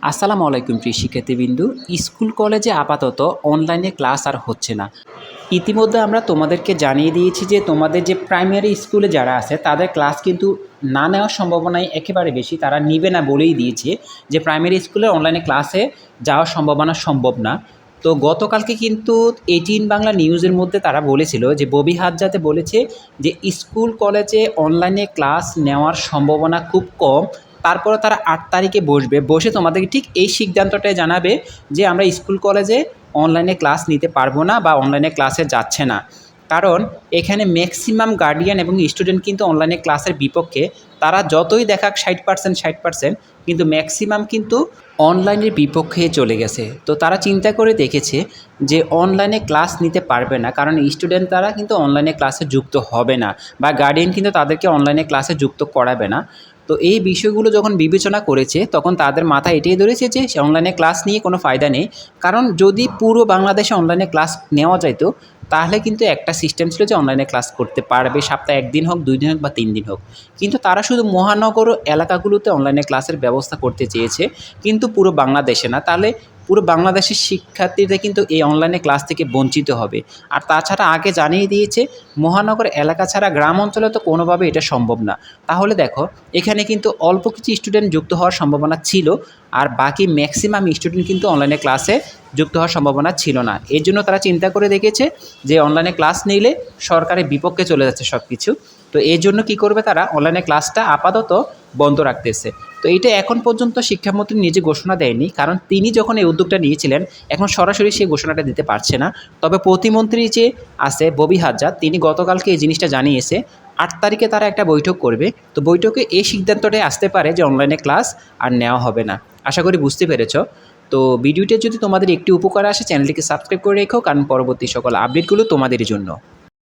আসসালামু আলাইকুম প্রিয় শিক্ষার্থীবৃন্দু। স্কুল কলেজে আপাতত অনলাইনে ক্লাস আর হচ্ছে না। ইতিমধ্যে আমরা তোমাদেরকে জানিয়ে দিয়েছি যে তোমাদের যে প্রাইমারি স্কুলে যারা আছে তাদের ক্লাস কিন্তু না নেওয়ার সম্ভাবনাই একেবারে বেশি। তারা নিবে না বলেই দিয়েছে যে প্রাইমারি স্কুলে অনলাইনে ক্লাসে যাওয়ার সম্ভাবনা সম্ভব না। তো গতকালকে কিন্তু 18 বাংলা নিউজের মধ্যে তারা বলেছিল যে ববি হাজজাতে বলেছে যে স্কুল কলেজে অনলাইনে ক্লাস নেওয়ার সম্ভাবনা খুব কম। তারপরে তারা 8 তারিখে বসে তোমাদেরকে ঠিক এই সিদ্ধান্তটাই জানাবে যে আমরা স্কুল কলেজে অনলাইনে ক্লাস নিতে পারবো না বা অনলাইনে ক্লাসে যাচ্ছে না। কারণ এখানে ম্যাক্সিমাম গার্ডিয়ান এবং স্টুডেন্ট কিন্তু অনলাইনে ক্লাসের বিপক্ষে। তারা যতই দেখাক 60% কিন্তু ম্যাক্সিমাম কিন্তু অনলাইনের বিপক্ষে চলে গেছে। তো তারা চিন্তা করে দেখেছে যে অনলাইনে ক্লাস নিতে পারবে না, কারণ স্টুডেন্ট তারা কিন্তু অনলাইনে ক্লাসে যুক্ত হবে না বা গার্ডিয়ান কিন্তু তাদেরকে অনলাইনে ক্লাসে যুক্ত করাবে না। তো এই বিষয়গুলো যখন বিবেচনা করেছে তখন তাদের মাথায় এটাই ধরেছে যে অনলাইনে ক্লাস নিয়ে কোনো ফায়দা নেই। কারণ যদি পুরো বাংলাদেশে অনলাইনে ক্লাস নেওয়া যাইতো তাহলে কিন্তু একটা সিস্টেম ছিল যে অনলাইনে ক্লাস করতে পারবে, সপ্তাহে 1 দিন হোক, 2 দিন হোক বা 3 দিন হোক। কিন্তু তারা শুধু মহানগর এলাকাগুলোতে অনলাইনে ক্লাসের ব্যবস্থা করতে চেয়েছে, কিন্তু পুরো বাংলাদেশে না। তাহলে পুরো বাংলাদেশের শিক্ষার্থীরা কিন্তু এই অনলাইনে ক্লাস থেকে বঞ্চিত হবে। আর তাছাড়া আগে জানিয়ে দিয়েছে মহানগর এলাকা ছাড়া গ্রাম অঞ্চলে তো কোনোভাবে এটা সম্ভব না। তাহলে দেখো এখানে কিন্তু অল্প কিছু স্টুডেন্ট যুক্ত হওয়ার সম্ভাবনা ছিল, আর বাকি ম্যাক্সিমাম স্টুডেন্ট কিন্তু অনলাইনে ক্লাসে যুক্ত হওয়ার সম্ভাবনা ছিল না। এর জন্য তারা চিন্তা করে দেখেছে যে অনলাইনে ক্লাস নিলে সরকারের বিপক্ষে চলে যাচ্ছে সব কিছু। তো এই জন্য কী করবে, তারা অনলাইনে ক্লাসটা আপাতত বন্ধ রাখতেছে। তো এইটা এখন পর্যন্ত শিক্ষামন্ত্রী নিজে ঘোষণা দেয়নি, কারণ তিনি যখন এই উদ্যোগটা নিয়েছিলেন এখন সরাসরি সেই ঘোষণাটা দিতে পারছে না। তবে প্রতিমন্ত্রী যে আছে ববি হাজজাদ, তিনি গতকালকে এই জিনিসটা জানিয়েছে 8 তারিখে তারা একটা বৈঠক করবে। তো বৈঠকে এই সিদ্ধান্তটাই আসতে পারে যে অনলাইনে ক্লাস আর নেওয়া হবে না। আশা করি বুঝতে পেরেছ। তো ভিডিওটা যদি তোমাদের একটু উপকার আসে চ্যানেলটিকে সাবস্ক্রাইব করে রেখো, কারণ পরবর্তী সকল আপডেটগুলো তোমাদের জন্য।